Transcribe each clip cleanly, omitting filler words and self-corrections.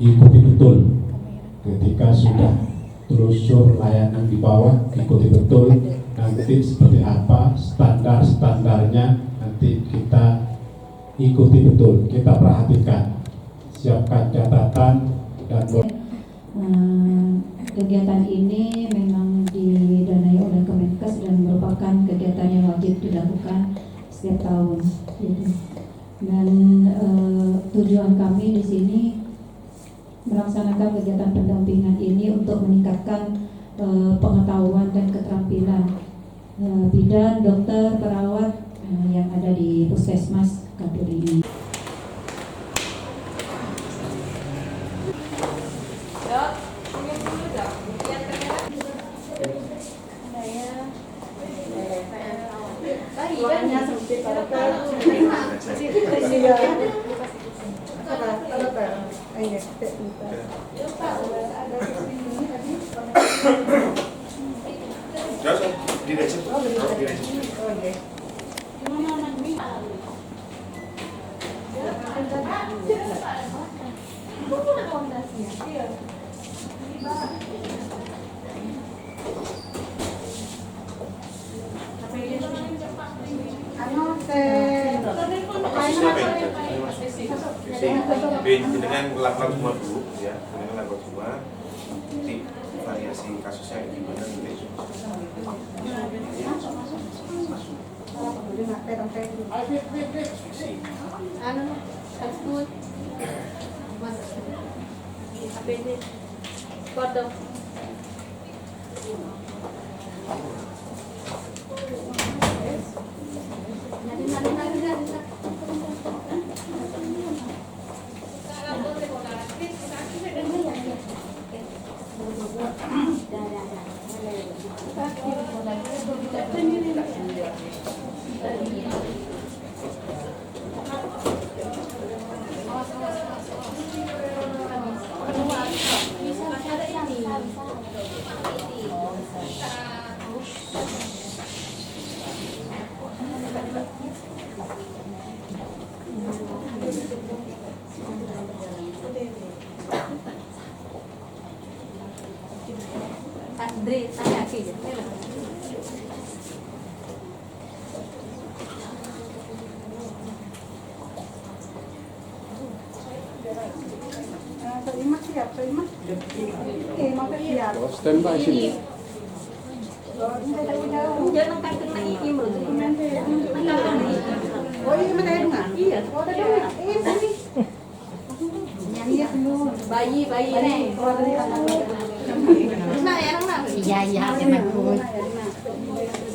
ikuti betul. Ketika sudah telusur layanan di bawah, ikuti betul nanti seperti apa standar-standarnya, nanti kita ikuti betul, kita perhatikan, siapkan catatan dan kegiatan ini memang didanai oleh Kemenkes dan merupakan kegiatan yang wajib dilakukan setiap tahun. Dan tujuan kami di sini melaksanakan kegiatan pendampingan ini untuk meningkatkan pengetahuan dan keterampilan bidan, dokter, perawat yang ada di Puskesmas Kanturi ini. Dengan lapor semua dulu, ya, dengan lapor semua, nanti variasi kasusnya gimana nanti. Andre, tanya aja. Terima siap, terima. Oke, mau siap. Standby sini. Jangan kata lagi menurut. Oh iya, mana ada nggak? Iya. Oh ada dong. Sini. Iya dulu. Bayi nih. Keluar dari kamar. Nah, ya nang. Iya, teman pun.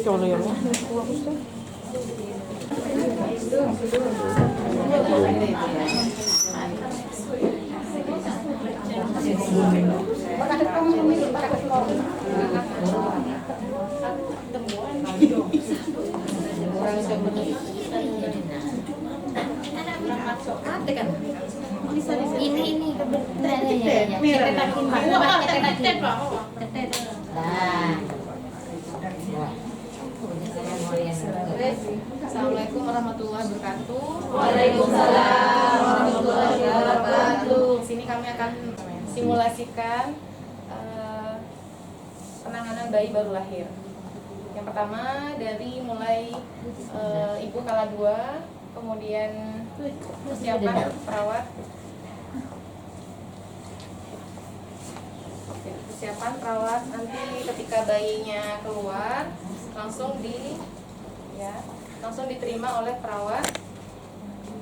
Kalau yang Ini kebetulan Assalamualaikum warahmatullahi wabarakatuh. Waalaikumsalam warahmatullahi wabarakatuh. Di sini kami akan simulasikan penanganan bayi baru lahir. Yang pertama dari mulai ibu kala 2, kemudian persiapan perawat. Persiapan perawat nanti ketika bayinya keluar langsung diterima oleh perawat.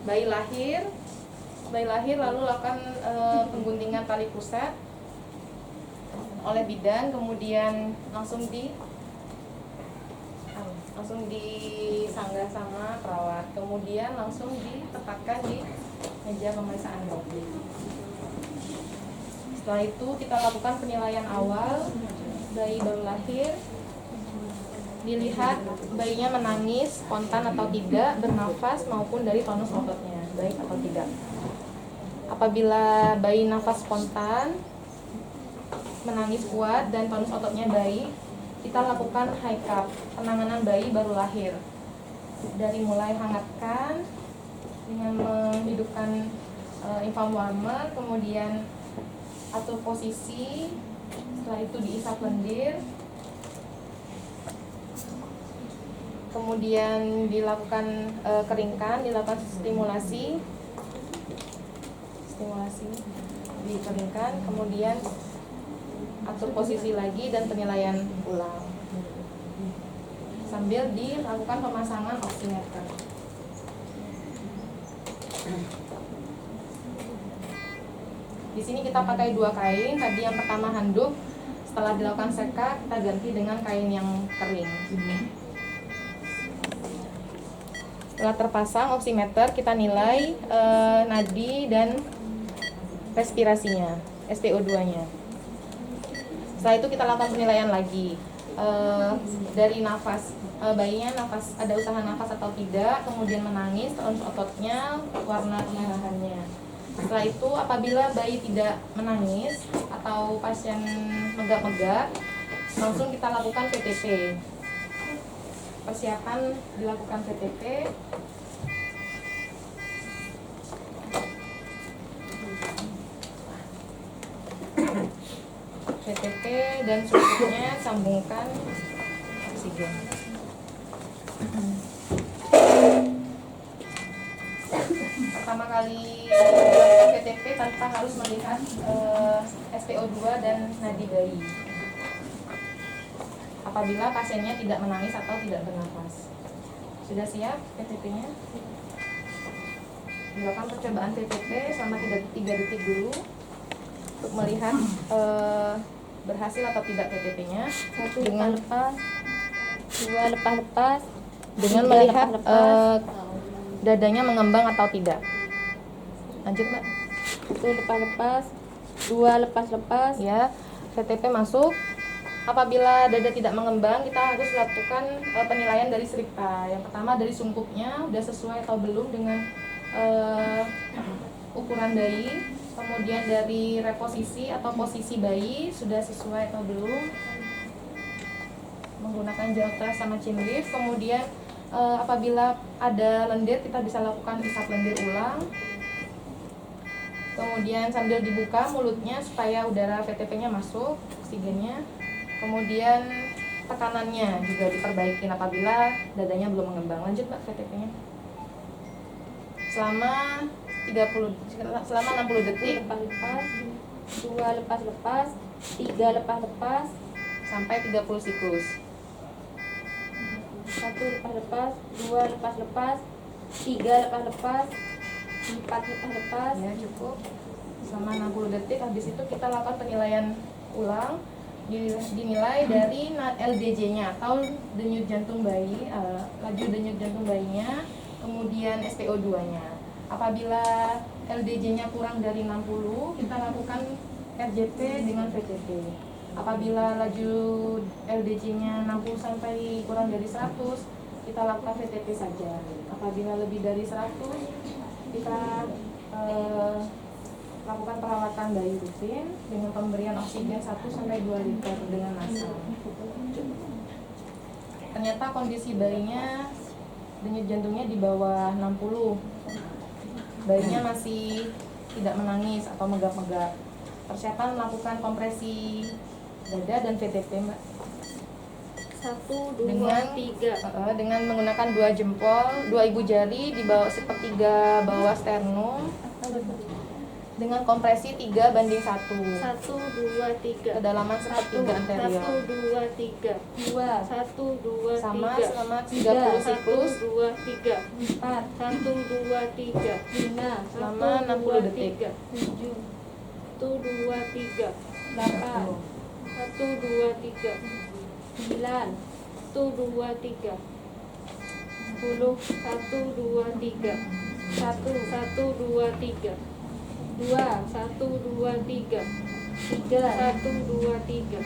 Bayi lahir lalu lakukan pengguntingan tali pusat oleh bidan, kemudian langsung disanggah sama perawat, kemudian langsung ditempatkan di meja pemeriksaan dokter. Setelah itu kita lakukan penilaian awal bayi baru lahir. Dilihat bayinya menangis spontan atau tidak, bernafas maupun dari tonus ototnya baik atau tidak. Apabila bayi nafas spontan, menangis kuat dan tonus ototnya baik, kita lakukan high cup, penanganan bayi baru lahir. Dari mulai hangatkan dengan menghidupkan infant warmer, kemudian atur posisi, setelah itu diisap lendir, kemudian dilakukan keringkan, dilakukan stimulasi, dikeringkan, kemudian atur posisi lagi dan penilaian ulang sambil dilakukan pemasangan oximeter. Di sini kita pakai 2 kain. Tadi yang pertama handuk, setelah dilakukan seka kita ganti dengan kain yang kering. Setelah terpasang oximeter, kita nilai nadi dan respirasinya, SpO2-nya. Setelah itu kita lakukan penilaian lagi dari nafas, bayinya nafas, ada usaha nafas atau tidak, kemudian menangis, tonus ototnya, warna kemerahannya. Setelah itu apabila bayi tidak menangis atau pasien megap-megap, langsung kita lakukan PTP. Persiapan dilakukan PTP. PTP dan selanjutnya sambungkan oksigen. Pertama kali dilakukan PTP tanpa harus melihat SpO2 dan nadi bayi. Apabila pasiennya tidak menangis atau tidak bernafas. Sudah siap PTP-nya? Dilakukan percobaan PTP selama 3 detik dulu untuk melihat berhasil atau tidak PTP-nya. 1 dengan lepas, 2 lepas, dengan 3 melihat lepas, dadanya mengembang atau tidak. Lanjut, Mbak. 1 lepas, 2 lepas, Ya, PTP masuk. Apabila dada tidak mengembang, kita harus lakukan penilaian dari Srikta. Yang pertama dari sungkupnya, udah sesuai atau belum dengan ukuran bayi. Kemudian dari reposisi atau posisi bayi, sudah sesuai atau belum. Menggunakan jauh sama chin lift. Kemudian apabila ada lendir, kita bisa lakukan isap lendir ulang. Kemudian sambil dibuka mulutnya supaya udara PTP-nya masuk, oksigennya. Kemudian tekanannya juga diperbaikin apabila dadanya belum mengembang. Lanjut, Mbak, PTP-nya. Selama 60 detik lepas, 2 lepas, 3 lepas, sampai 30 siklus. 1 lepas, 2 lepas, 3 lepas, 4 lepas. Ya, cukup. Selama 60 detik. Habis itu kita lakukan penilaian ulang. Dinilai dari LDJ-nya atau denyut jantung bayi, laju denyut jantung bayinya, kemudian SpO2-nya. Apabila LDJ-nya kurang dari 60, kita lakukan RJP dengan VCP. Apabila laju LDJ-nya 60 sampai kurang dari 100, kita lakukan VTP saja. Apabila lebih dari 100, kita lakukan perawatan bayi rutin dengan pemberian oksigen 1-2 liter dengan massal. Ternyata kondisi bayinya denyut jantungnya di bawah 60. Bayinya masih tidak menangis atau megap-megap. Persiapan melakukan kompresi dada dan VTP, Mbak. 1, 2, Dengan 3. dengan menggunakan 2 jempol, 2 ibu jari di bawah sepertiga bawah sternum. Dengan kompresi 3:1. 1, 2, 3. Kedalaman sepertiga anterior. 1, 2, 3. 2, 1, 2, 3. Sama selama 30 siklus. 1, 2, 3. 4, 1, 2, 3. 5, Selama 60 detik. 7, 1, 2, 3. 8, 1, 2, 3. 9, 1, 2, 3. 10, 1, 2, 3. 1, 1, 2, 3. 2, 1, 2, 3. 3, 1, 2, 3.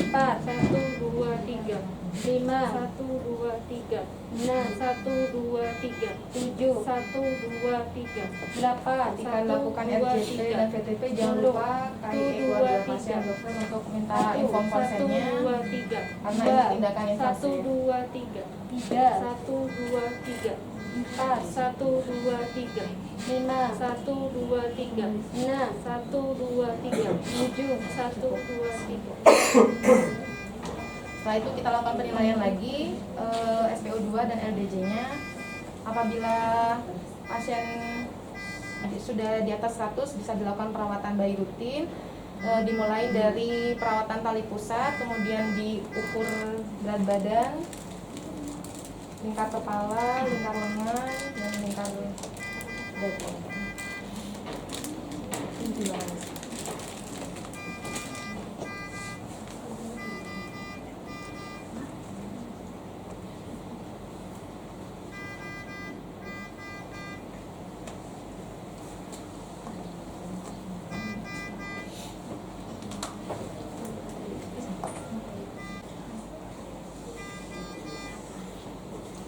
4, 1, 2, 3. 5, 1, 2, 3. 6, 1, 2, 3. 7, 1, 2, 3. 8, Ketika dilakukan RJP dan VTP, jangan lupa KIE keluarga pasien dokter untuk minta inform konsennya 1, 2, 3. karena ini tindakan 1, invasif. 2, 3. 3, 1, 2, 3. 4, 1, 2, 3, 5, 1, 2, 3, 6, 1, 2, 3, 7, 1, 2, 3. Setelah itu kita lakukan penilaian lagi SpO2 dan LDJ-nya. Apabila pasien sudah di atas 100 bisa dilakukan perawatan bayi rutin, dimulai dari perawatan tali pusat, kemudian diukur berat badan, lingkar kepala, lingkar lengan, dan lingkar dada.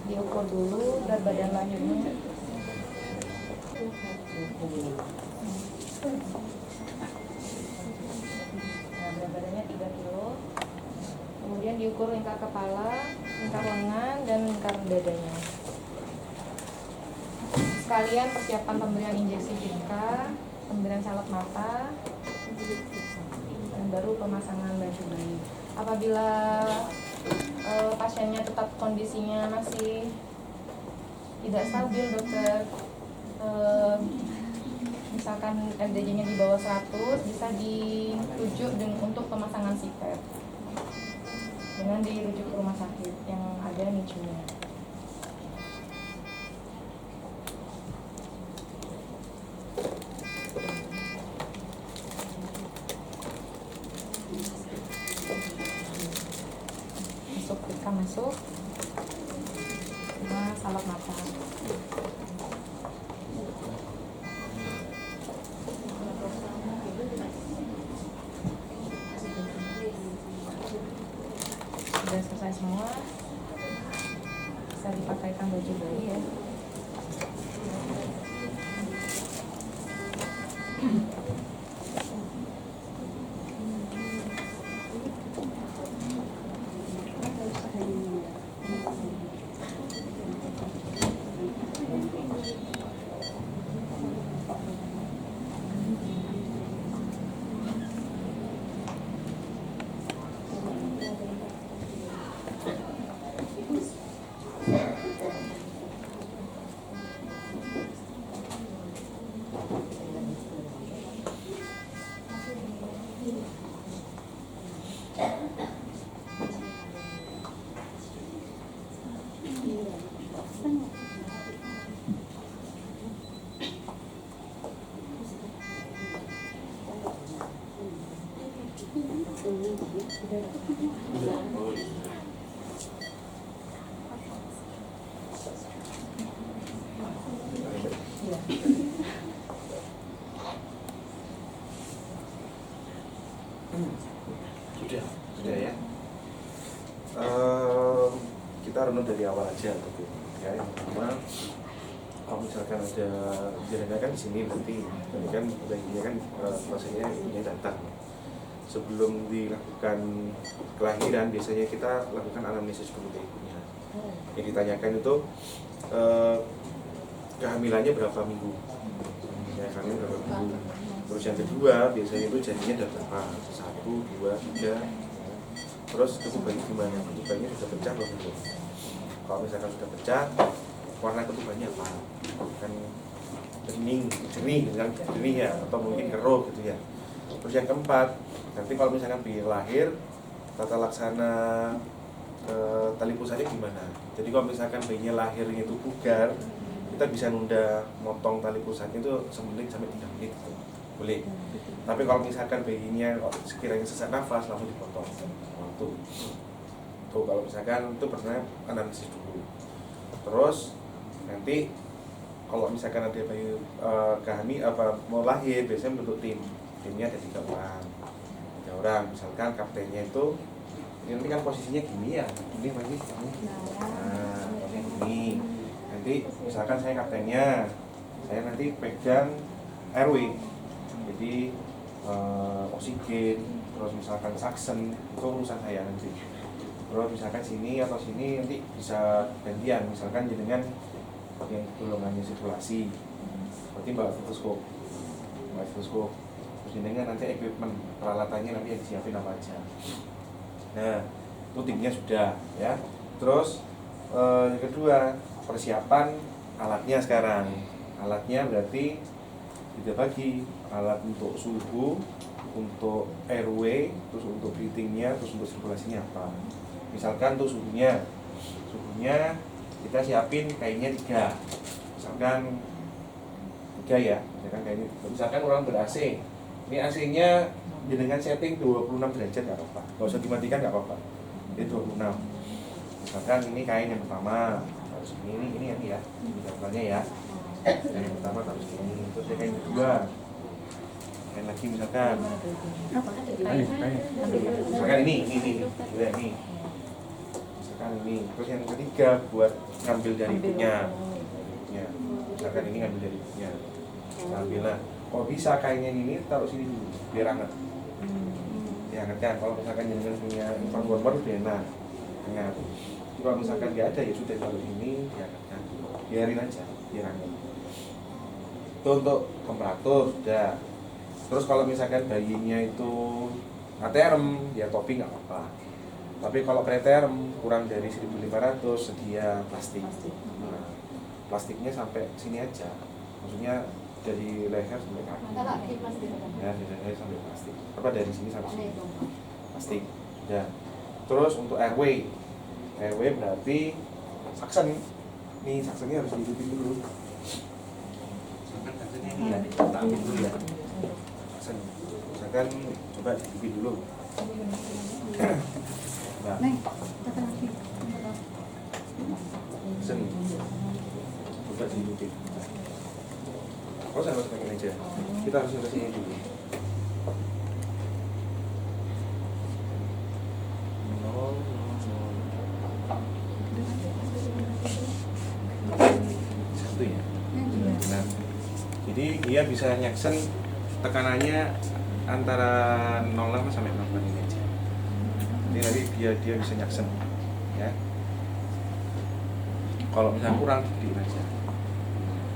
Diukur dulu berat badan lahirnya. Nah, berat badannya 3 kilo. Kemudian diukur lingkar kepala, lingkar lengan, dan lingkar dadanya. Sekalian persiapan pemberian injeksi pika, pemberian salep mata, dan baru pemasangan baju bayi. Apabila pasiennya tetap kondisinya masih tidak stabil, dokter, misalkan LDJ-nya di bawah 100, bisa dirujuk untuk pemasangan CPAP dengan dirujuk ke rumah sakit yang ada NICU-nya. Masuk sama salep mata. Sudah selesai semua, bisa dipakaikan baju bayi ya. Sudah ya. Kita runut dari awal aja gitu. Ya, yang pertama, kalau misalkan ada jaringan kan di sini nanti kan bayinya kan prosesnya ini datang. Sebelum dilakukan kelahiran biasanya kita lakukan anamnesis dulu ke ibunya. Yang ditanyakan itu kehamilannya berapa minggu? Ya, kehamilan berapa minggu? Terus yang kedua biasanya itu jadinya ada berapa? 1, 2, 3. Terus ketubannya gimana? Ketubannya sudah pecah belum belum? Kalau misalkan sudah pecah, warna ketubannya apa? Kan jernih ya, atau mungkin keruh gitu ya. Terus yang keempat, nanti kalau misalkan bayi lahir, tata laksana tali pusatnya gimana? Jadi kalau misalkan bayinya lahirnya itu bugar, kita bisa nunda motong tali pusatnya itu semenit sampai 3 menit gitu. Boleh. Tapi kalau misalkan bayinya sekiranya sesak nafas, langsung dipotong waktu. Tuh kalau misalkan itu pernah analisis dulu. Terus nanti kalau misalkan ada bayi mau lahir, biasanya bentuk timnya ada 3 orang. 3 orang, misalkan kaptennya itu nanti kan posisinya gini ya, ini masih nah ini nanti misalkan saya kaptennya, saya nanti pegang airway, jadi oksigen, terus misalkan suction itu urusan saya nanti. Terus misalkan sini atau sini nanti bisa gantian, misalkan jenengan yang golongannya sirkulasi, berarti bawa stetoskop, terus ini nanti equipment peralatannya nanti yang disiapin apa aja. Nah itu timnya sudah ya. Terus yang kedua persiapan alatnya sekarang. Alatnya berarti kita bagi alat untuk suhu, untuk RW, terus untuk breathingnya, terus untuk sirkulasinya apa. Misalkan untuk suhunya kita siapin kainnya 3, misalkan 3 ya, misalkan orang ber-AC, ini AC-nya dengan setting 26 derajat nggak apa-apa, nggak usah dimatikan nggak apa-apa, ini 26. Misalkan ini kain yang pertama harus ini ya, misalnya ya, kain yang pertama harus ini, terus kain yang kedua, kain lagi misalkan, misalkan ini, misalkan ini, terus yang ketiga buat ngambil dari ibunya, misalkan ini ngambil dari ibunya, ambillah. Kalau bisa kainnya ini taruh sini dulu, biar hangat. Dihangatkan. Kalau misalkan jangan punya infrawarmer lebih enak, hangat. Kalau misalkan nggak ada ya sudah taruh sini, dihangatkan. Biarin aja, biar hangat. Itu untuk temperatur sudah. Terus kalau misalkan bayinya itu aterm, ya topi nggak apa-apa. Tapi kalau preterm kurang dari 1.500 sedia plastik. Nah, plastiknya sampai sini aja, maksudnya dari leher sampai kaki. Ya, dari leher sampai plastik. Apa dari sini sampai sini? Plastik. Ya. Terus untuk RW berarti saksen. Nih saksennya harus dihidupin dulu. Saksennya ini ya, kita ambil dulu ya. Saksen. Misalkan coba dihidupin dulu. Nah. Saksen. Coba dihidupin. Oh, saya harus pakai aja. Kita harus ke sini dulu. Satu ya. Nah, jadi dia bisa nyaksen tekanannya antara 0,5 sampai 0,4 ini aja. Jadi nanti dia bisa nyaksen, ya. Kalau misalnya kurang gede aja,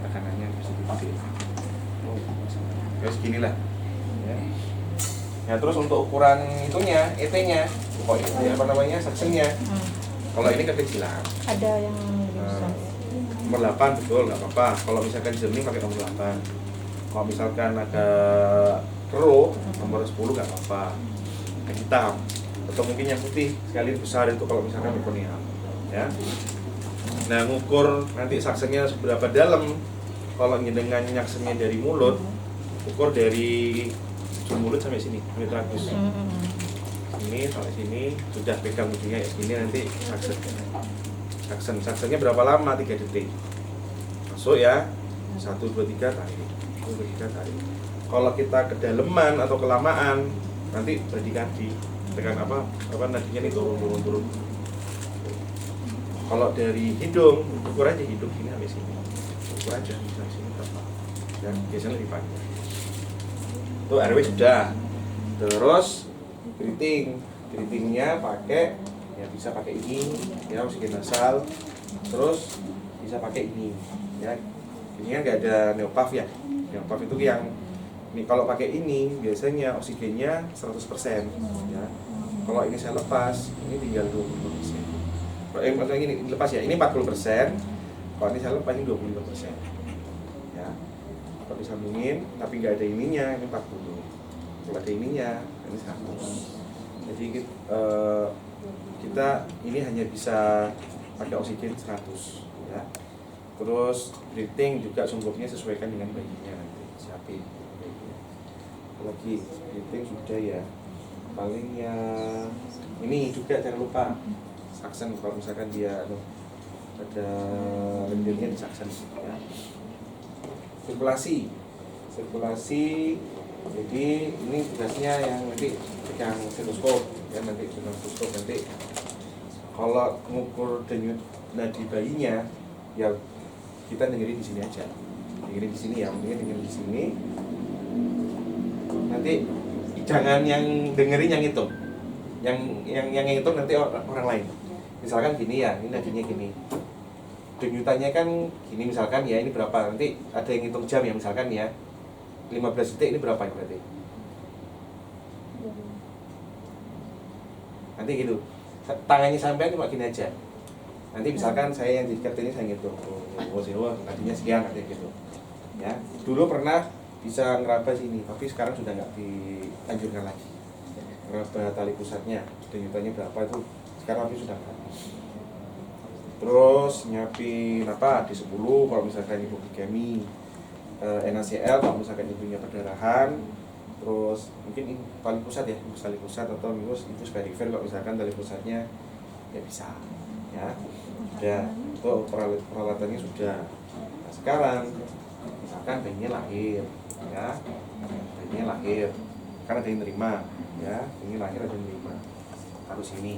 tekanannya bisa gede. Ya seginilah ya. Nah terus untuk ukuran itunya, ET-nya, apa namanya, sectionnya. Kalau ini kekecilan. Ada yang bisa. Nomor 8 betul, nggak apa-apa. Kalau misalkan Germany pakai nomor 8. Kalau misalkan agak keruh, nomor 10 nggak apa-apa. Yang hitam. Atau mungkin yang putih sekali besar itu kalau misalkan mekonium. Ya. Nah ngukur nanti saksennya seberapa dalam. Kalau dengan nyaksennya dari mulut, ukur dari ujung mulut sampai sini, sampai tragus. Ini sampai sini, sudah pegang ujungnya ya segini, nanti saksennya berapa lama? 3 detik. Masuk ya, 1, 2, 3 tarik, 1, 2, 3 tarik. Kalau kita kedalaman atau kelamaan, nanti berdikadi tekan apa nadinya ini turun. Kalau dari hidung, ukur aja hidung sini sampai sini. Ukur aja sampai sini berapa. Dan biasanya lebih panjang. Itu RW sudah. Terus breathingnya pakai ya, bisa pakai ini ya, oksigen nasal. Terus bisa pakai ini ya. Ini kan nggak ada neopaf ya. Neopaf itu yang ini, kalau pakai ini biasanya oksigennya 100% ya. Kalau ini saya lepas, ini tinggal 20%. Kalau ini lepas ya, ini 40%. Kalau ini saya lepas, ini 25%. Ya. Kalau disambungin, tapi nggak ada ininya, ini 40. Kalau ada ininya, ini 100. Jadi kita ini hanya bisa pakai oksigen 100. Ya. Terus breathing juga sumbernya sesuaikan dengan bayinya nanti, siapin. Lagi breathing sudah ya. Paling ya ini juga jangan lupa saksen, kalau misalkan dia ada lendirnya di saksen ya. Sirkulasi, jadi ini tugasnya yang nanti pegang stetoskop ya, nanti pegang stetoskop nanti kalau mengukur denyut nadi bayinya ya kita dengerin di sini aja, dengerin di sini ya, mendingan dengerin di sini. Nanti jangan yang dengerin yang itu, yang itu nanti orang lain. Misalkan gini ya, ini nadinya gini. denyutannya kan gini misalkan ya, ini berapa, nanti ada yang hitung jam ya misalkan ya 15 detik ini berapa ya berarti nanti gitu, tangannya sampai cuma gini aja. Nanti misalkan saya yang di ini saya ngitung, nantinya sekian nanti gitu ya. Dulu pernah bisa ngeraba sini, tapi sekarang sudah nggak dianjurkan lagi ngeraba tali pusatnya, denyutannya berapa itu sekarang tapi sudah nggak. Terus nyiapin apa di 10 kalau misalkan ibu glikemi, NaCl kalau misalkan ibunya perdarahan. Terus mungkin ini tali pusat ya, tali pusat atau minus itu perifer kalau misalkan tali pusatnya ya bisa ya. Ya, itu peralatannya sudah. Nah, sekarang misalkan bayinya lahir ya, bayinya lahir kan ada yang terima ya, ini lahir ada yang terima harus ini.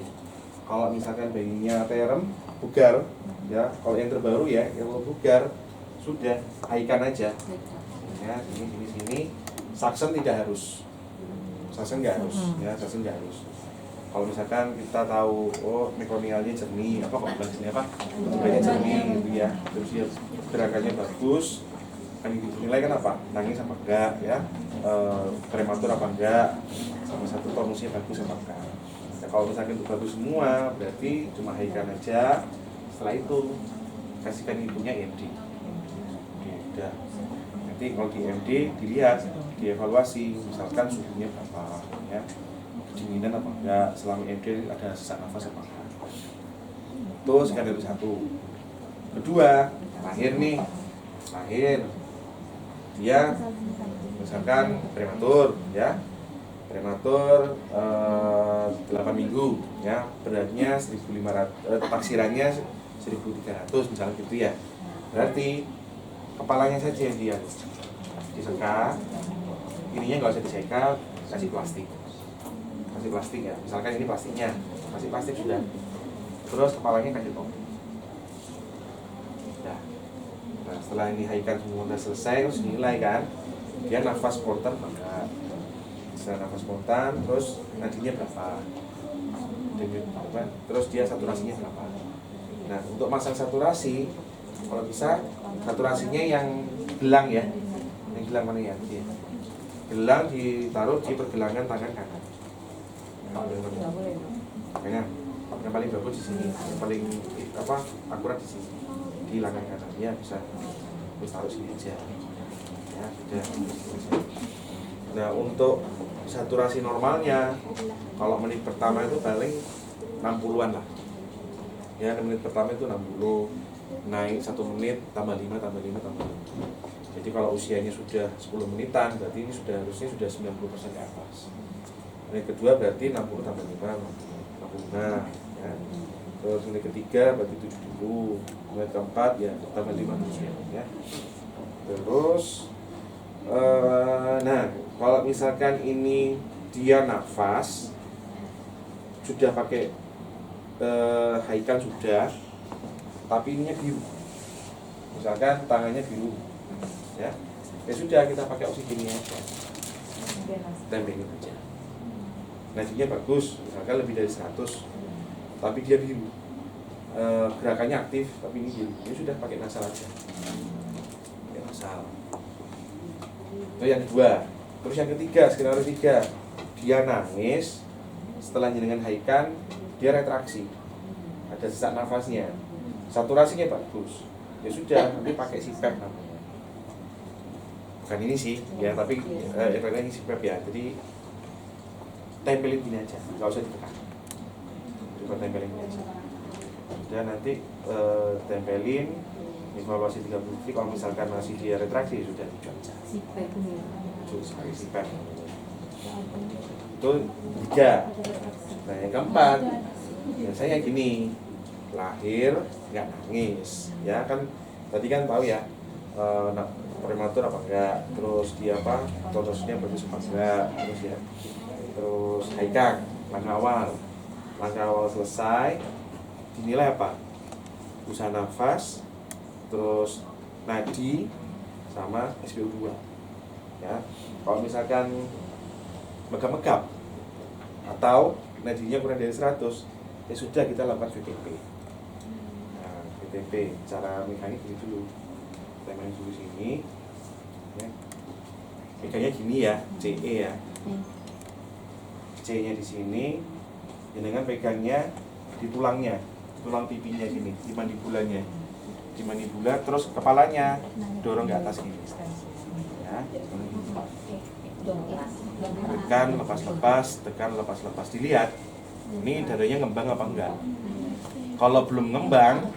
Kalau misalkan bayinya terem bugar ya, kalau yang terbaru ya, kalau bugar sudah haikan aja ya, sini suction tidak harus, suction nggak harus ya, suction nggak harus. Kalau misalkan kita tahu oh mekonialnya jernih, apa kok bilang sini apa, banyak jernih gitu ya, terus ya gerakannya bagus, kan dinilai kan apa, nangis apa enggak ya, prematur apa enggak, sama satu tonusnya bagus apa enggak. Nah, kalau misalkan itu bagus semua, berarti cuma haikan aja. Setelah itu kasihkan ibunya EMD. Udah. Nanti kalau di EMD dilihat, dievaluasi, misalkan suhunya berapa ya, kedinginan apa enggak, selama EMD ada sesak nafas apa enggak. Itu skenario 1. Kedua, lahir nih, lahir dia misalkan prematur ya, prematur 8 minggu ya, beratnya 1.500, taksirannya 1.300 misalnya gitu ya. Berarti kepalanya saja yang dia diseka, ininya nggak usah diseka, kasih plastik ya, misalkan ini plastiknya, kasih plastik sudah, terus kepalanya kasih top. Nah, setelah ini haikan semua udah selesai, terus nilai kan dia nafas spontan enggak, setelah nafas spontan terus nadinya berapa, terus dia saturasinya berapa. Nah, untuk masang saturasi kalau bisa saturasinya yang gelang ya, yang gelang mana ya, gelang ditaruh di pergelangan tangan kanan. Makanya yang paling bagus di sini, yang paling apa akurat di sini, di lengan kanan ya, bisa terus taruh sini aja ya, sudah. Nah, untuk saturasi normalnya kalau menit pertama itu paling 60-an lah ya, menit pertama itu 60, naik 1 menit tambah 5 tambah 5 tambah 5. Jadi kalau usianya sudah 10 menitan berarti ini sudah harusnya sudah 90% ke atas. Menit kedua berarti 60 tambah 5 65 ya. Terus menit ketiga berarti 70, menit keempat ya tambah 5 ya. Terus nah kalau misalkan ini dia nafas sudah pakai haikan sudah, tapi ininya biru, misalkan tangannya biru ya, ya sudah kita pakai oksigennya aja, tempelin aja. Nadinya bagus, misalkan lebih dari 100, tapi dia biru, gerakannya aktif tapi ini biru, ya sudah pakai nasal aja, pakai nasal. Itu yang kedua. Terus yang ketiga, skenario 3, dia nangis, setelah jenengan haikan dia retraksi, ada sesak nafasnya, saturasinya bagus, ya sudah nanti pakai CPAP namanya. Bukan ini sih ya, tapi ini CPAP ya, jadi tempelin gini aja, nggak usah ditekan, cuma tempelin gini aja. Dan nanti tempelin, evaluasi 30 detik, kalau misalkan masih dia retraksi sudah dijual aja. CPAP itu 3. Nah yang keempat, biasanya gini, lahir nggak nangis ya kan, tadi kan tahu ya, prematur apa enggak, terus dia apa, tonusnya bagus apa enggak, terus ya, terus haikan, langkah awal selesai, dinilai apa, usaha nafas, terus nadi sama SpO2 ya. Kalau misalkan megap-megap atau nadinya kurang dari 100, ya sudah kita lakukan VTP. Nah, VTP. Cara megangnya gini dulu. Kita main dulu sini. Ya. Megangnya gini ya, CE ya. C-nya di sini. Dengan pegangnya di tulangnya, tulang pipinya gini, di mandibulanya. Di mandibula, terus kepalanya dorong ke atas gini. Ya. Tekan, lepas-lepas, tekan, lepas-lepas. Dilihat, ini dadanya ngembang apa enggak. Kalau belum ngembang,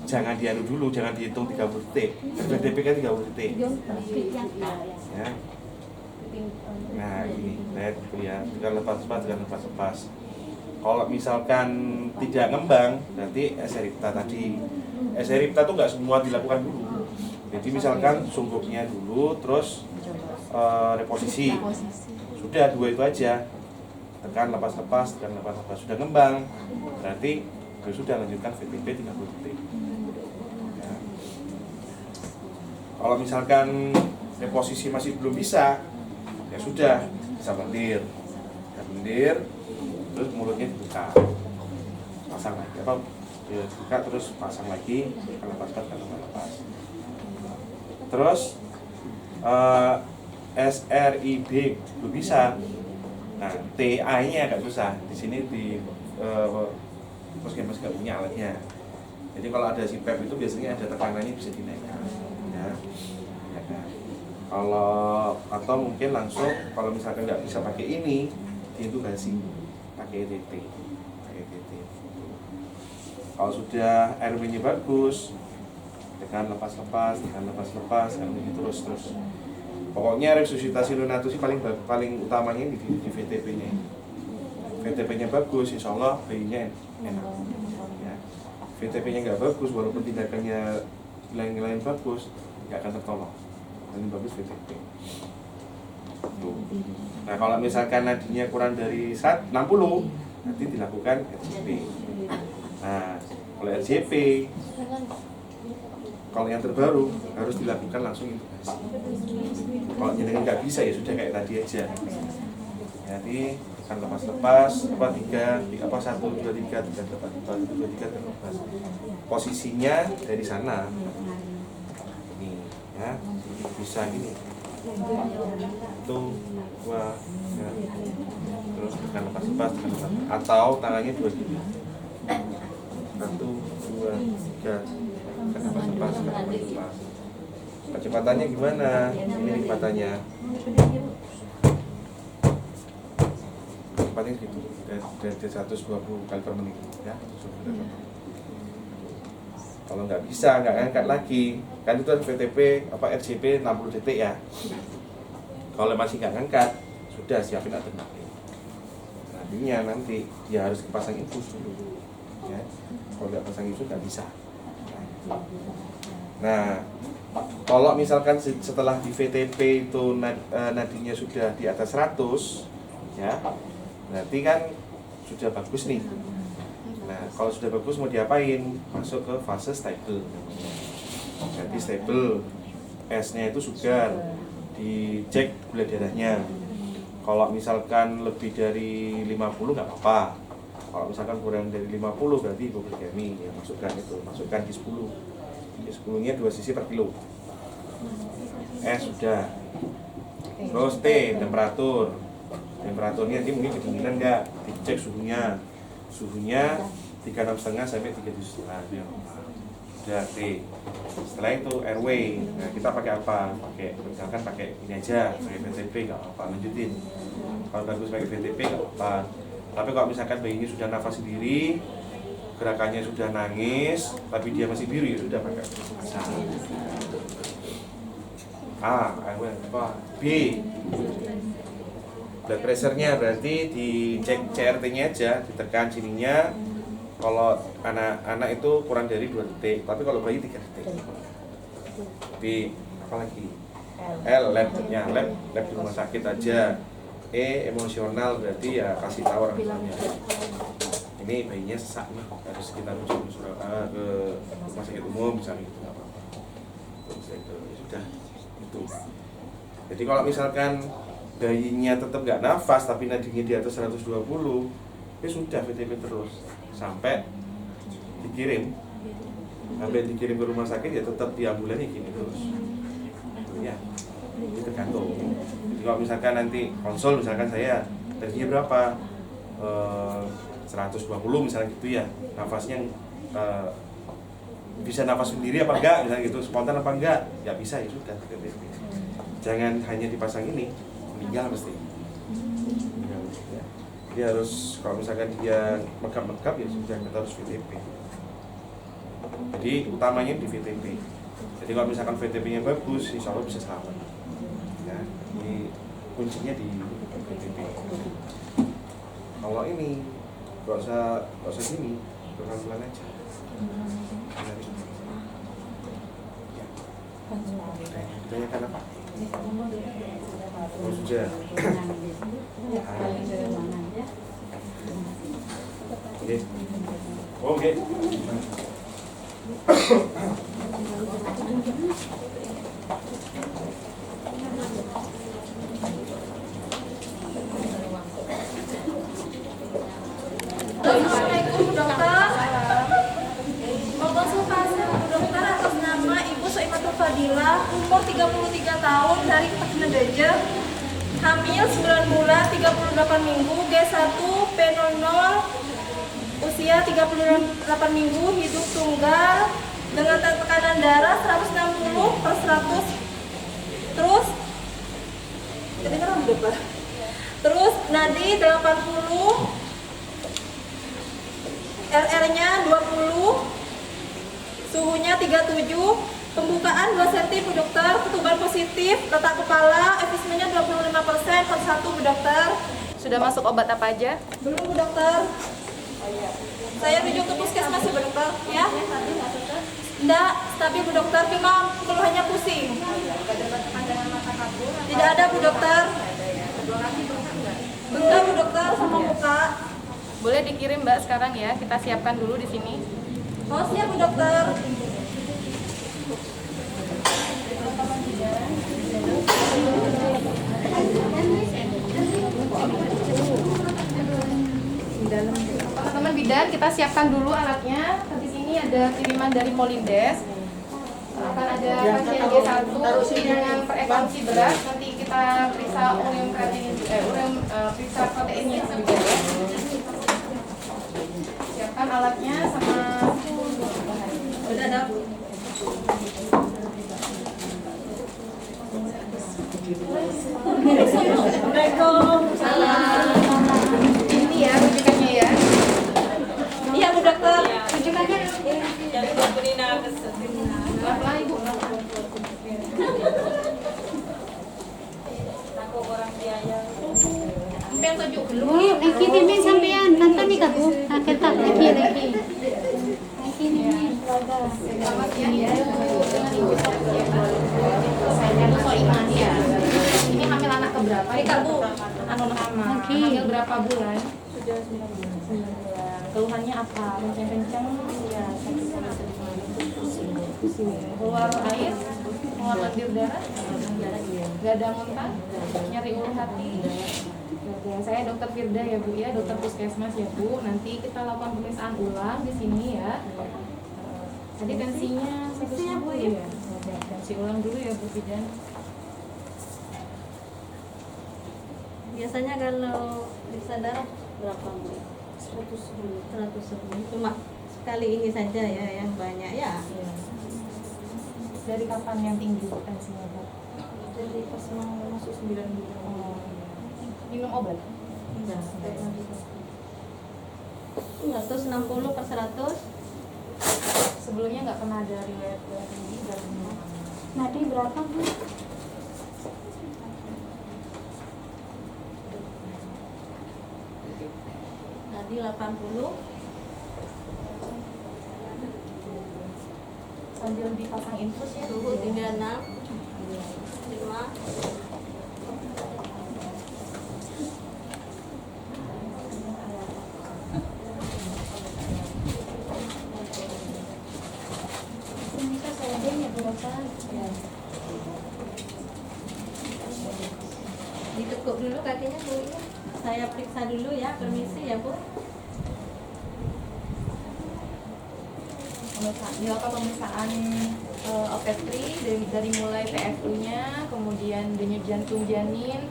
jangan diadu dulu, jangan dihitung 30 detik. VTP kan 30 detik. Ya. Nah ini, lihat gitu ya, tekan lepas-lepas, tekan lepas-lepas. Kalau misalkan tidak ngembang, nanti eseripta tadi. Eseripta tuh nggak semua dilakukan dulu. Jadi misalkan sungguhnya dulu, terus reposisi. Sudah 2 itu aja. Tekan lepas-lepas, tekan lepas-lepas. Sudah ngembang, berarti sudah lanjutkan VTP 30 detik. Ya. Kalau misalkan reposisi masih belum bisa, ya sudah, bisa lendir. Ya, lendir, terus mulutnya dibuka. Pasang lagi, apa? Ya, buka terus pasang lagi, tekan lepas-lepas, tekan lepas. Terus SRIB belum bisa. Nah, TI-nya agak susah. Di sini di puskesmas nggak punya alatnya. Jadi kalau ada CPAP itu biasanya ada tekanannya bisa dinaikkan. Ya. Ya kan? Kalau atau mungkin langsung kalau misalkan nggak bisa pakai ini, diintubasi pakai ETT. Pakai ETT. Kalau sudah RW-nya bagus, tekan lepas-lepas, tekan lepas-lepas, kan begitu terus. Pokoknya resusitasi neonatologi paling utamanya di VTP-nya. VTP-nya bagus, insya Allah bayinya enak. Ya. VTP-nya nggak bagus, walaupun tindakannya lain-lain bagus, nggak akan tertolong. Paling bagus VTP. Tuh. Nah kalau misalkan nadinya kurang dari 60, nanti dilakukan RJP. Nah oleh RJP, kalau yang terbaru harus dilakukan langsung intubasi. Kalau jenengan nggak bisa ya sudah kayak tadi aja. Jadi kan lepas-lepas, 1, 2, 3, tekan lepas. Posisinya dari sana. Ini ya, bisa gini. 1, 2, ya. Terus tekan lepas-lepas, atau tangannya 2 gini. 1, 2, 3. Lepas. Kecepatannya gimana? Ini kecepatannya. Kecepatnya gitu. Dari 120 kali per menit ya. Kalau nggak bisa, nggak angkat lagi. Kan itu VTP RJP 60 detik ya. Kalau masih nggak ngangkat, sudah siapin alternatif. Nantinya nanti dia harus dipasang infus dulu. Ya. Kalau nggak pasang infus nggak bisa. Nah, kalau misalkan setelah di VTP itu nadinya sudah di atas 100, ya, berarti kan sudah bagus nih. Nah, kalau sudah bagus mau diapain? Masuk ke fase stable. Jadi stable, S-nya itu sugar, dicek gula darahnya. Kalau misalkan lebih dari 50 nggak apa-apa. Kalau misalkan kurang dari 50 berarti hipoglikemi, ya masukkan di 10. Di 10-nya 2 cc per kilo. Sudah. Terus T, temperaturnya nanti mungkin kedinginan nggak, dicek suhunya 36,5 sampai 37,5. Udah T. Setelah itu RW. Nah kita pakai apa? Misalkan pakai ini aja, pakai VTP nggak apa-apa, lanjutin. Kalau bagus pakai VTP nggak apa-apa. Tapi kalau misalkan bayinya sudah nafas sendiri, gerakannya sudah nangis, tapi dia masih biru, ya sudah pakai asal. B. Blood pressure-nya berarti dicek CRT-nya aja, ditekan sininya. Kalau anak itu kurang dari 2 detik, tapi kalau bayi 3 detik. B. Apalagi? L. Lab-nya, lab di rumah sakit aja. E. Emosional berarti ya kasih tahu orang tuanya. Ini bayinya sesak nih, harus kita rujuk ke rumah sakit umum misalnya gitu, nggak apa-apa. Sudah itu. Jadi kalau misalkan bayinya tetap nggak nafas tapi nadinya di atas 120, ya sudah VTP terus sampai dikirim Sampai dikirim ke rumah sakit ya tetap di ambulan ya gini terus. Ya, itu tergantung. Jadi kalau misalkan nanti konsul, misalkan saya tadinya berapa? 120 misalnya gitu ya, nafasnya bisa nafas sendiri apa enggak, misalnya gitu, spontan apa enggak, ya bisa, ya sudah VTP. Jangan hanya dipasang ini, meninggal pasti. Ya. Dia harus, kalau misalkan dia megap-megap ya sudah, kita harus VTP. Jadi utamanya di VTP. Jadi kalau misalkan VTP-nya bagus, insya Allah bisa selamat. Ya, ini kuncinya di VTP. Kalau ini nggak usah gini, pelan-pelan aja. Ditanyakan apa? Oh, sudah. Oke. Assalamualaikum dokter. Mau konsultasi dokter atas nama Ibu Soimatul Fadilah, umur 33 tahun dari Pasmedaja, hamil 9 bulan 38 minggu, G1 P00, usia 38 minggu, hidup tunggal dengan tekanan darah 160/100. Terus kedengeran dokter. Terus nadi 80, RR-nya 20, suhunya 37, pembukaan 2 cm Bu Dokter, ketuban positif, letak kepala, efismennya 25%, per 1 Bu Dokter. Sudah masuk obat apa aja? Belum Bu Dokter. Saya rujuk ke puskesmas ya Bu Dokter, ya? Enggak, stabil Bu Dokter, cuma keluhannya pusing. Tidak ada Bu Dokter. Enggak Bu Dokter, sama muka. Boleh dikirim Mbak sekarang ya, kita siapkan dulu di sini. Oh siap Bu Dokter. Teman-teman bidan, kita siapkan dulu alatnya. Di sini ada kiriman dari Polindes. Akan ada pasien G1 dengan perekspansi berat. Nanti kita periksa ureum kreatinin, periksa proteinnya juga ya. Siapkan alatnya sama. Udah ada. Assalamualaikum. Salam. Ini ya rujukannya ya. Iya Bu Dokter. Rujukannya. Pelan-pelan Ibu. Sampai tujuh dulu. Oh, lagi timin sampean, kanta nih kaku. Kita lagi. Selamat siang ya. Dengan Ibu Sophia. Saya Soimah ya. Ini hamil anak keberapa? Ini Kak Bu. Anu nama. Hamil berapa bulan? Sudah 9 bulan. Keluhannya apa? Kencang-kencang? Ya, sakit pusing. Keluar air? Keluar lendir darah? Gak ada muntah? Nyeri ulu hati? Oke, saya Dokter Firda ya Bu ya, dokter puskesmas ya Bu. Nanti kita lakukan pemeriksaan ulang di sini ya. Tadi tensinya 110 ya. Tensi ulang dulu ya Bu Bidan. Biasanya kalau periksa darah berapa Bu? 110. Cuma sekali ini saja ya, yang banyak ya. Iya. Dari kapan yang tinggi tensinya Bu? Jadi pas mau masuk 9 bulan. Oh, minum obat? Enggak. 160/100. Sebelumnya nggak pernah ada riwayat tinggi dan Nadi berapa Bu? Nadi 80. sambil dipasang infus ya. Suhu 36. 5. Ditekuk dulu kakinya Bu. Saya periksa dulu ya, permisi ya Bu. dilakukan pemeriksaan obstetri dari mulai TFU-nya, kemudian denyut jantung janin,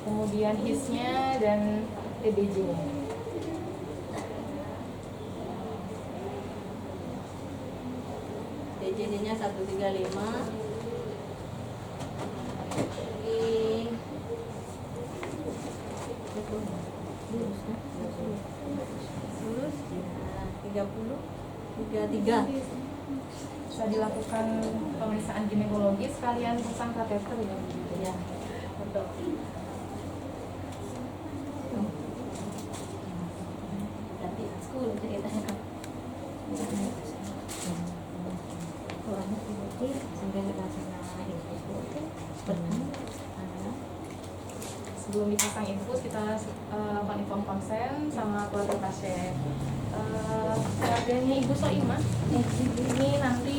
kemudian HIS-nya dan TBJ-nya. TJJ-nya 135. Lurus 33. Bisa dilakukan pemeriksaan ginekologis sekalian pasang kateter ya. Ya. Betul. Nanti school ceritanya. Sebelum dipasang infus kita lakukan inform konsen sama keluarga pasien. Keluarganya Ibu Soimah, ini nanti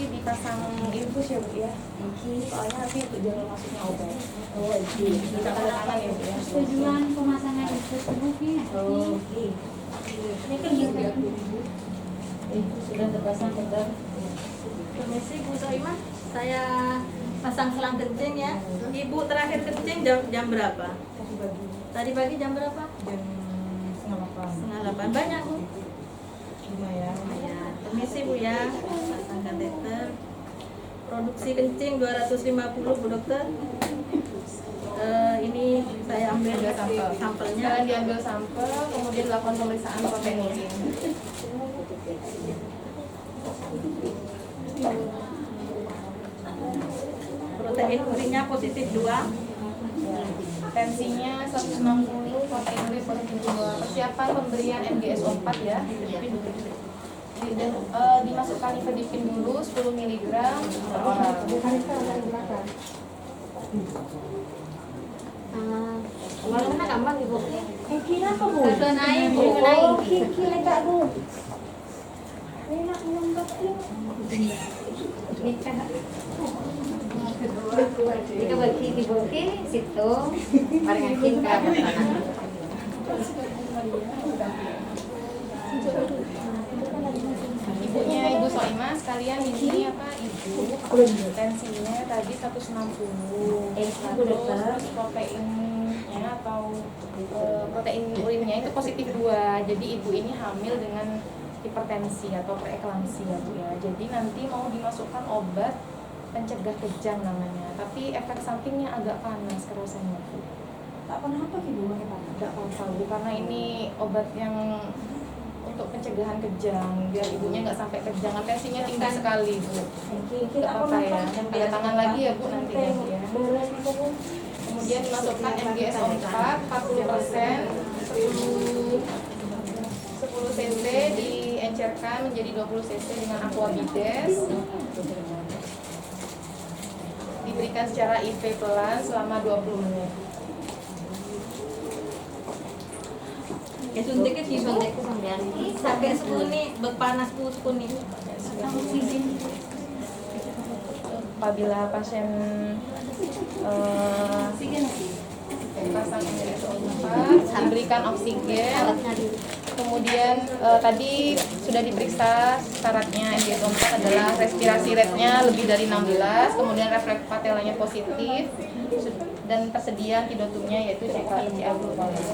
dipasang infus ya Bu ya. Soalnya nanti untuk jalur masuknya obat. Kita tangan ya Bu ya. Tujuan pemasangan infus tubuhnya. Ini kan juga. Infus sudah terpasang betul. Permisi Bu Soimah, saya pasang selang kencing ya. Ibu terakhir kencing jam berapa? Tadi pagi jam berapa? Jam setengah 7:30. Banyak Bu. lumayan. Ya, permisi Bu ya. Pasang kateter. Produksi kencing 250 Bu Dokter. Ini saya ambil sampelnya. Sekarang diambil sampel, kemudian dilakukan pemeriksaan protein urin. Protein urinnya positif 2. Tensinya 160, protein urin positif 2. Persiapan pemberian MGSO4 ya. Dan dimasukkan nifedipin dulu 10 mg per orang. Kemarin mana gampang Ibu? Kira apa Bu? Kesuan air Bu. Kira tak Bu. Enak lembab Kita bagi di boke situ paringakin ke makanan. Ibunya Ibu Soimah sekalian ini apa Ibu? Tensinya tadi 160. Terus proteinnya atau protein urinnya itu positif 2. Jadi Ibu ini hamil dengan hipertensi atau preeklamsi ya Bu ya. Jadi nanti mau dimasukkan obat pencegah kejang namanya. Tapi efek sampingnya agak panas kerasanya Bu. Tak pernah apa Ibu pakai panas? Tidak apa-apa Bu, karena ini obat yang untuk pencegahan kejang biar ibunya nggak sampai kejangan. Tensinya tinggi sekali Bu. Tidak apa-apa ya. Ada tangan lagi ya Bu nanti ya. Kemudian dimasukkan MGSO4 40%, 10 cc diencerkan menjadi 20 cc dengan aquabides. Diberikan secara IV pelan selama 20 menit. Ya suntiknya disuntik sampai sekuni berpanas Bu sekuni. Apabila pasien pasang MGSO4 diberikan oksigen, kemudian tadi sudah diperiksa syaratnya MGSO4 adalah respirasi rate-nya lebih dari 16, kemudian refleks patelanya positif dan tersedia antidotumnya yaitu CA glucolis.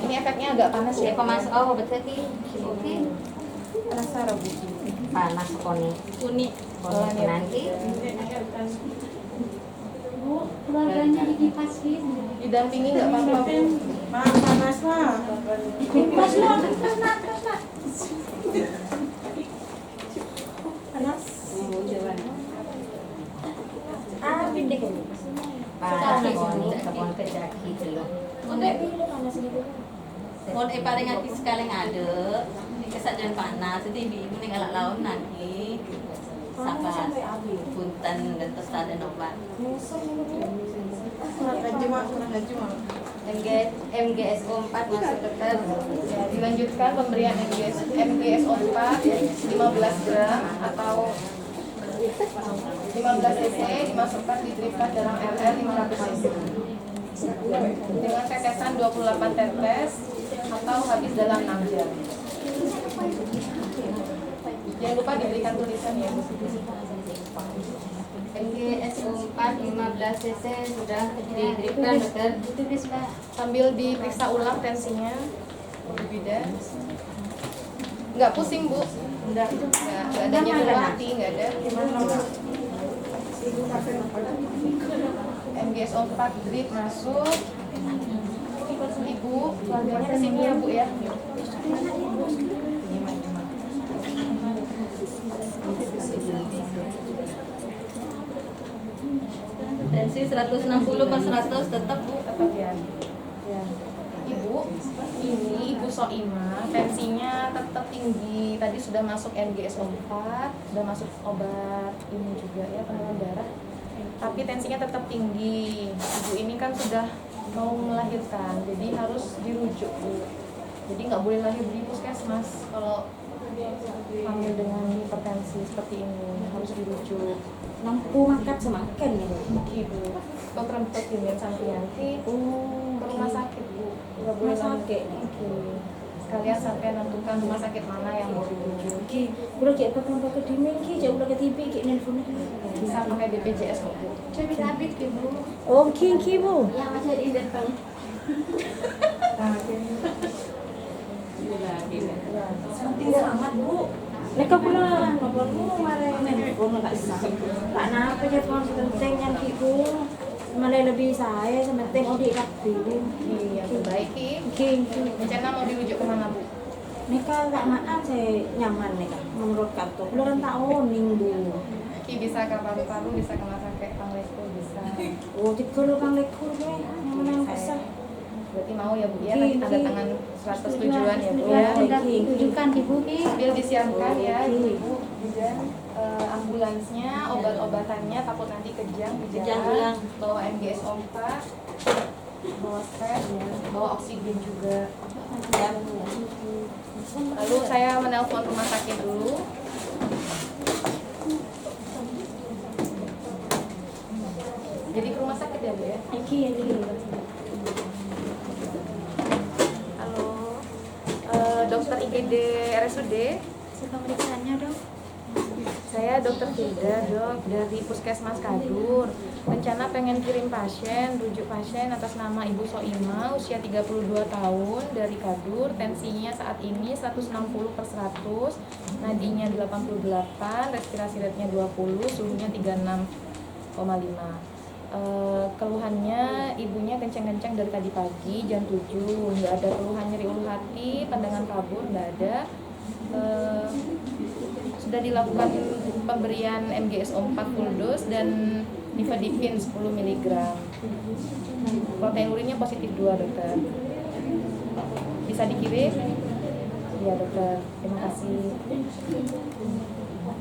Ini efeknya agak panas ya. Panas oh betul ki. Oke. Panas Bu. Panas sekuni. Kuni. Nanti Bu, keluarganya dikipas gitu. Didampingi nggak apa-apa Bu. Panas lah. Kipas lah, kipas nak. Panas. Pindah ke panas sekuni kebon kejaki dulu. Mon paling aki sekali ngade. Kesajian panas jadi ibu ning alak laun nanti. Sakat punten dan pesta dan obat. MGSO4 masuk tetap. Ya, dilanjutkan pemberian MGSO4 15 gram atau 15 cc dimasukkan di dripkan dalam RR 500 cc dengan tetesan 28 tetes atau habis dalam 6 jam. Jangan lupa diberikan tulisan ya. NGSO4 15 cc sudah diberikan dokter. Sambil diperiksa ulang tensinya. Bu bidan. Nggak pusing Bu? Nggak ada nyeri hati, nggak ada. MGSO 4 drip masuk. Ibu, keluarganya kesini ya Bu ya. Tensi 160/100 tetap Bu. Tetap ya. Ibu, ini Ibu Soima tensinya tetap tinggi. Tadi sudah masuk MGSO 4, sudah masuk obat ini juga ya, penurun darah. Tapi tensinya tetap tinggi. Ibu ini kan sudah mau melahirkan, jadi harus dirujuk Bu. Jadi nggak boleh lahir di puskesmas kalau hamil dengan hipertensi seperti ini, harus dirujuk. Lampu makat semakin ya. Ibu, dokter Pepinian Santianti ke rumah sakit Bu. Nggak boleh Rumah sakit. Oke. Sekalian sampai nentukan rumah sakit mana yang mau dirujuk. Oke, udah kayak pakai ke dimeng ki, jauh udah ke TV kayak nelpon. Bisa pakai BPJS kok Bu. Coba habis ke Bu. Oh, ki Bu. Yang masih di depan. Penting sangat Bu. Mereka pula nelpon Bu, marah nelpon nggak bisa. Nggak napa aja tuh penting yang ki Bu. Malah lebih saya sementing di kapil. Iya, baik Ki. Oke. Rencana mau dirujuk kemana Bu? Mereka nggak makan saya nyaman mereka menurut kantor. Belum tak oning Bu. Ki bisa ke paru-paru, bisa ke rumah sakit Pangleku, bisa. Oh, di Kelurang Lekur ya, yang mana yang bisa. Berarti mau ya Bu ya, Ki, nanti tanda Ki. tangan surat persetujuan ya Bu ya. Sudah Tunjukkan Ibu Ki. Sambil disiapkan ya Ibu dan ambulansnya, obat-obatannya, takut nanti kejang di Kejang jalan. ulang. Bawa MGSO 4, bawa strap ya, bawa oksigen juga. Ya. Lalu saya menelpon rumah sakit dulu. Jadi ke rumah sakit ya Bu ya? Iki ya di. Halo, dokter IGD RSUD. Pemeriksaannya dong. Saya dokter Hilda dok dari Puskesmas Kadur. Rencana pengen kirim pasien, rujuk pasien atas nama Ibu Soima, usia 32 tahun dari Kadur. Tensinya saat ini 160/100, nadinya 88, respirasi rate-nya 20, suhunya 36,5. Keluhannya ibunya kencang-kencang dari tadi pagi jam 7, nggak ada keluhan nyeri ulu hati, pandangan kabur nggak ada. Sudah dilakukan pemberian MGSO 4 full dose dan nifedipin 10 mg. Protein urinnya positif 2 dokter. Bisa dikirim? Iya dokter, terima kasih.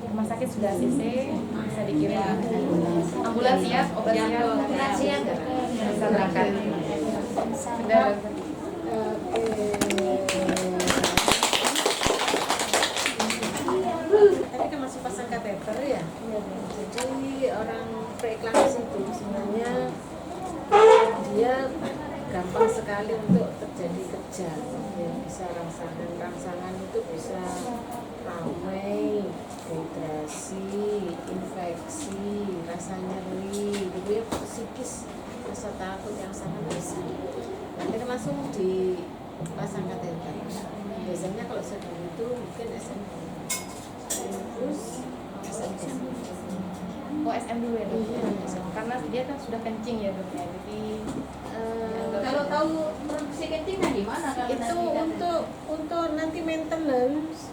Rumah sakit sudah ACC, bisa dikirim. Ambulans siap, obat siap. Ambulans siap. Bisa berangkat. Sudah dokter. Tadi kan masih pasang kateter ya. Jadi orang preeklampsi itu sebenarnya dia gampang sekali untuk terjadi kejang. Ya, bisa rangsangan itu bisa ramai, dehidrasi, infeksi, rasa nyeri, gitu ya, psikis, rasa takut yang sangat besar. Nanti langsung dipasang kateter. Biasanya kalau sedang itu mungkin SM terus SM. Oh SM dulu ya dok? Karena dia kan sudah kencing ya dok ya, jadi Kalau tahu produksi kencingnya di mana kalau Itu nanti kan? untuk nanti maintenance.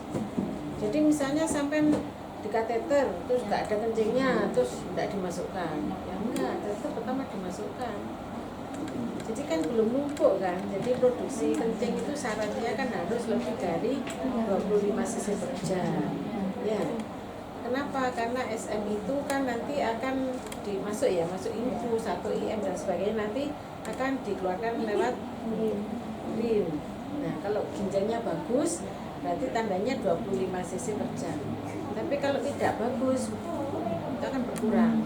Jadi misalnya sampai di kateter terus nggak ada kencingnya terus nggak dimasukkan, ya enggak, tetap pertama dimasukkan. Jadi kan belum numpuk kan, jadi produksi kencing itu syaratnya kan harus lebih dari 25 cc per jam. Ya. Kenapa? Karena SM itu kan nanti akan masuk infus 1 IM dan sebagainya, nanti akan dikeluarkan lewat urin. Nah, kalau ginjalnya bagus, berarti tandanya 25 cc per jam. Tapi kalau tidak bagus, itu akan berkurang.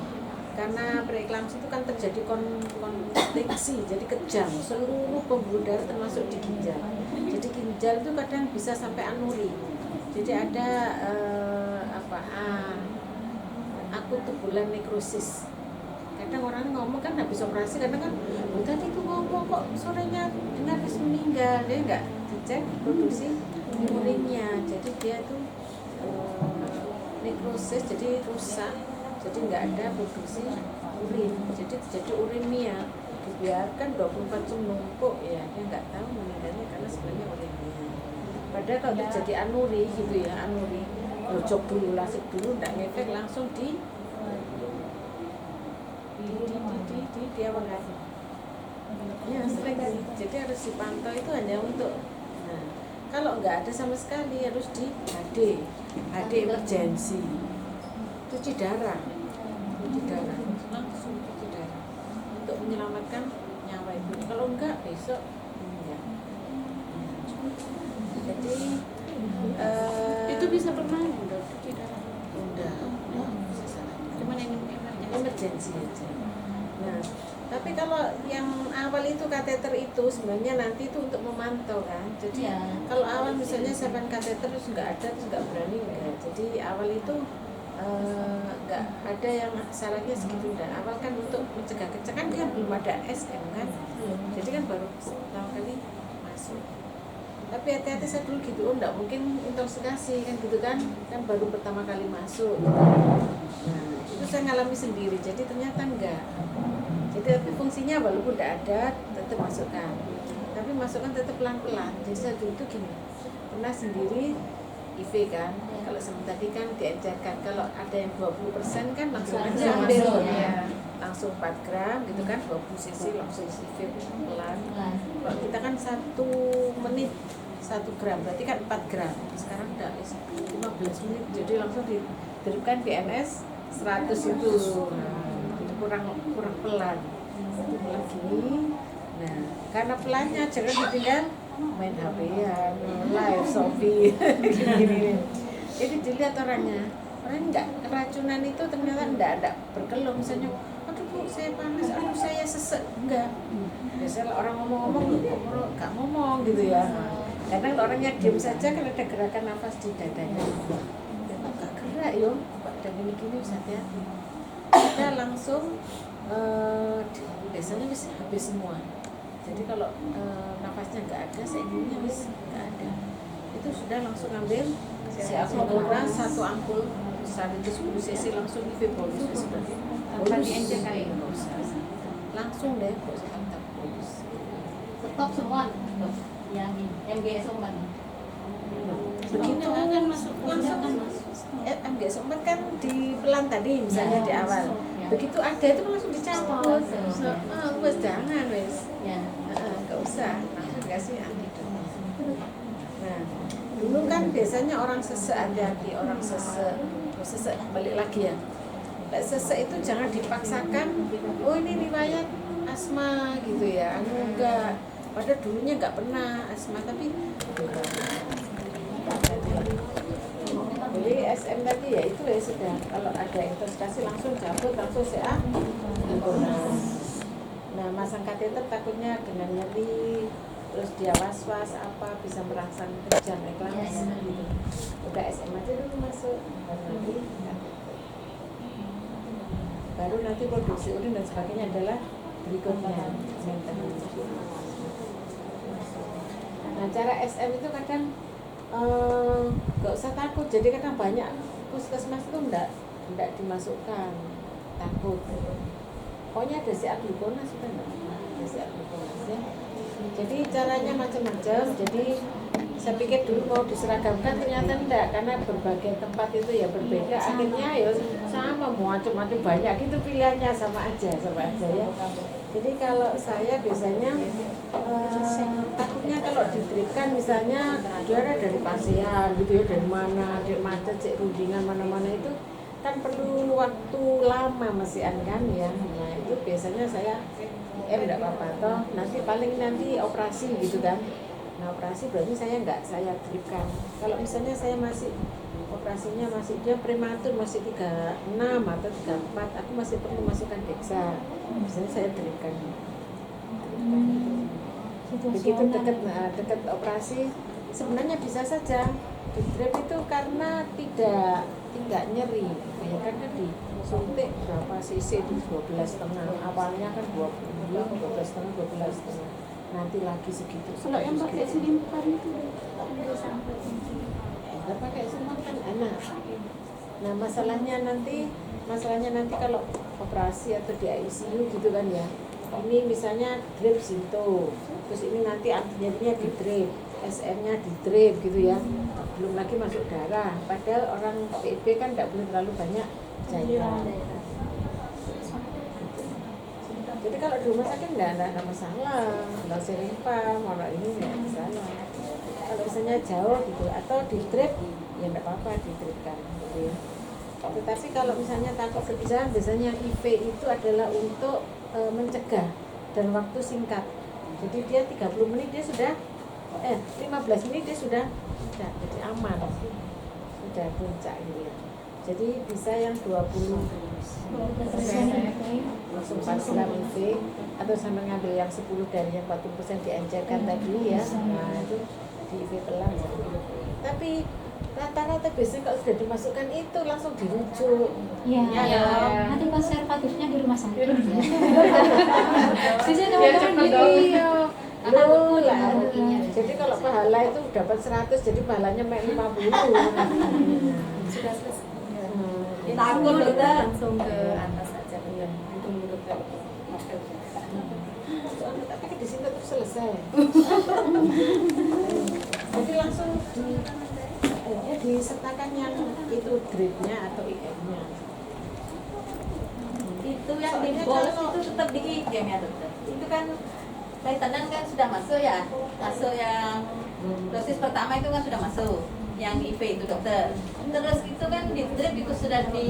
karena preeklamsi itu kan terjadi konfliksi, jadi kejang seluruh pembuluh darah termasuk di ginjal. Jadi ginjal itu kadang bisa sampai anuri. Jadi ada akut tubulan nekrosis. Kadang orang ngomong kan habis operasi, kadang kan tadi itu ngomong kok sorenya dengar habis meninggal, dia nggak dicek produksi urinnya. Jadi dia tuh nekrosis, jadi rusak, jadi nggak ada produksi urin, jadi urinnya dibiarkan 24 jam numpuk, ya dia nggak tahu meninggalnya karena sebenarnya urinnya. Padahal kalau terjadi anuri gitu ya, anuri blocok dulu, lasik dulu, nggak ngefek, langsung di apa lagi? Ya sering sih. Jadi harus dipantau itu hanya untuk. Nah, kalau nggak ada sama sekali harus di HD emergency, cuci darah, langsung cuci darah untuk menyelamatkan nyawa ibu. Kalau enggak besok enggak. Jadi Itu bisa permanen dok, cuci darah. enggak, bisa salah. Cuman yang Emergency aja. Nah, tapi kalau yang awal itu kateter itu sebenarnya nanti itu untuk memantau kan. Jadi Ya. kalau awal misalnya siapkan kateter terus nggak ada, terus nggak berani enggak. Jadi awal itu nggak ada yang syaratnya segitu, dan awal kan untuk mencegah kecelakaan kan dia belum ada SM kan. Jadi kan baru pertama kali masuk. Tapi hati-hati saya dulu gitu, nggak mungkin intoxikasi kan gitu kan baru pertama kali masuk. Nah, itu saya ngalami sendiri, jadi ternyata enggak. Jadi tapi fungsinya walaupun tidak ada tetap masukkan, tapi masukkan tetap pelan-pelan. Jadi saya dulu tuh gini, pernah sendiri IV kan, kalau sama tadi kan diencerkan, kalau ada yang 20% kan langsung aja ambil, masuk ya. langsung 4 gram gitu kan, 20 cc langsung IV pelan. Kalau kita kan 1 menit 1 gram, berarti kan 4 gram. Sekarang udah 15 menit, jadi langsung diterapkan PNS 100 itu. Nah, itu kurang pelan. Itu pelan gini. Nah, karena pelannya jangan ditinggal main HP-an, live Shopee gini-gini. Jadi dilihat orangnya enggak keracunan itu ternyata enggak ada berkeluh, misalnya aduh bu saya panas, aduh saya sesek, enggak. Biasanya orang ngomong-ngomong enggak ngomong gitu ya. Kadang orangnya diam saja kan ada gerakan nafas di dadanya, enggak gerak yo, dan gini-gini bisa hati-hati. Kita langsung biasanya bisa habis semua. Jadi kalau nafasnya nggak ada, seimbangnya wis nggak ada, itu sudah langsung ambil si ampulnya 1 ampul 110 cc langsung IV bolus sudah. Tanpa diencer kali. Langsung deh, nggak usah tetap bolus. Stop semua dok. Yang MGS obat. Begitu akan masuk langsung MGS obat kan di pelan tadi misalnya di awal. Begitu ada itu kan langsung dicampur. Wes jangan wes. Ya. Nggak usah, langsung dikasih antidot. Nah, dulu kan biasanya orang sesek, hati-hati orang sesek balik lagi ya. Nah, sesek itu jangan dipaksakan, oh ini riwayat asma gitu ya, enggak. Padahal dulunya nggak pernah asma, tapi jadi SM tadi ya itu ya sudah, kalau ada intoxikasi langsung cabut, langsung CA. Nah, masang kateter takutnya dengan nyeri, terus dia was-was apa bisa merangsang kejang eklamasi gitu. Udah SM aja dulu masuk, baru nanti produksi urin dan sebagainya adalah berikutnya. Nah, cara SM itu kadang nggak usah takut, jadi kadang banyak puskesmas itu enggak dimasukkan, takut. Pokoknya ada glukonas sudah enggak? Ada glukonas ya. Jadi caranya macam-macam. Jadi saya pikir dulu mau diseragamkan, ternyata enggak, karena berbagai tempat itu ya berbeda. Akhirnya ya sama, macam-macam banyak gitu pilihannya, sama aja ya. Jadi kalau saya biasanya takutnya kalau diberikan misalnya juara dari pasien gitu ya, dari mana, dari macet, cek rundingan mana-mana itu kan perlu waktu lama masihan kan ya. Nah itu biasanya saya enggak apa-apa toh, nanti operasi gitu kan. Nah operasi berarti saya enggak saya dripkan. Kalau misalnya saya masih operasinya masih dia prematur masih 36 atau 34, aku masih perlu masukkan Dexa. Misalnya saya dripkan. Begitu dekat operasi sebenarnya bisa saja di drip itu karena tidak nyeri. Bayangkan kan disuntik berapa cc di 12,5, awalnya kan 20, 12,5, 12,5, nanti lagi segitu. Kalau yang pakai selimpan itu Nggak pakai semua kan enak. Nah masalahnya nanti kalau operasi atau di ICU gitu kan ya, ini misalnya drip Sinto, terus ini nanti antinyerinya di drip, SM-nya di drip gitu ya, belum lagi masuk darah. Padahal orang PIP kan nggak boleh terlalu banyak cairan. Jadi kalau di rumah sakit nggak ada masalah, nggak selimpan, mau ini nggak masalah. Kalau misalnya jauh gitu atau di drip ya nggak apa-apa di dripkan gitu ya. Tetapi kalau misalnya takut kejang, biasanya IV itu adalah untuk mencegah dalam waktu singkat. Jadi dia 30 menit dia sudah 15 menit dia sudah jadi aman, sudah puncak gitu ya. Jadi bisa yang 20% langsung pasilam IV, atau sampai ngambil yang 10 dari yang 40% diencerkan tadi ya. Nah itu di IV pelan. Tapi rata-rata biasanya kalau sudah dimasukkan itu langsung dirujuk. Ya, Ya. nanti konservatifnya di rumah sakit. Bisa Biar teman-teman cepet dong. gitu. Loh lah. Jadi kalau pahala itu dapat 100, jadi pahalanya 50. Sudah selesai. Ya, Takut dokter. langsung ke atas saja. Iya, itu menurut saya. Tapi di sini tetap selesai. Jadi langsung disertakan yang itu dripnya atau IM-nya. Itu yang di bolos itu tetap di IGM ya dokter. Itu kan kaitannya kan sudah masuk ya, masuk yang dosis pertama itu kan sudah masuk, yang IV itu dokter. Terus itu kan di drip itu sudah di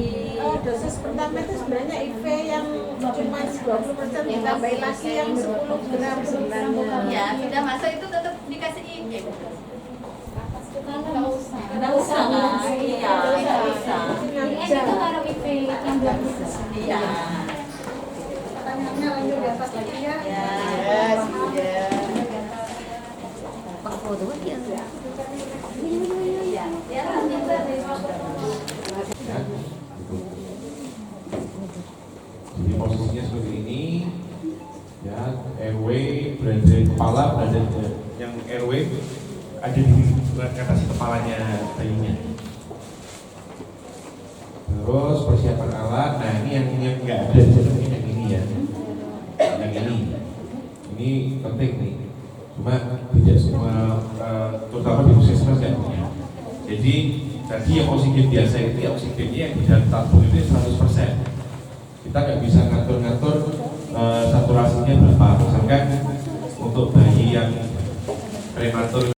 Dosis pertama itu sebenarnya IV yang cuma 20%, ditambahin lagi yang 10 gram sebenarnya. ya sudah masuk itu tetap dikasih IGM. Nggak usah. Nggak usah lah, iya nggak usah. Ini itu taruh IP yang 20%. Iya. Pertanyaannya lanjut di atas lagi ya. Ya. Iya. Ya. Ya, gitu. Jadi posisinya seperti ini, ya airway berada di kepala, berada yang airway ada di atas kepalanya bayinya. Terus persiapan alat, nah ini yang nggak ada di sini yang ini ya, yang ini penting nih. Cuma tidak semua, terutama di puskesmas ya. Jadi tadi yang oksigen biasa itu ya oksigennya yang di dalam tabung itu 100%. Kita nggak bisa ngatur-ngatur saturasinya berapa. Misalkan untuk bayi yang prematur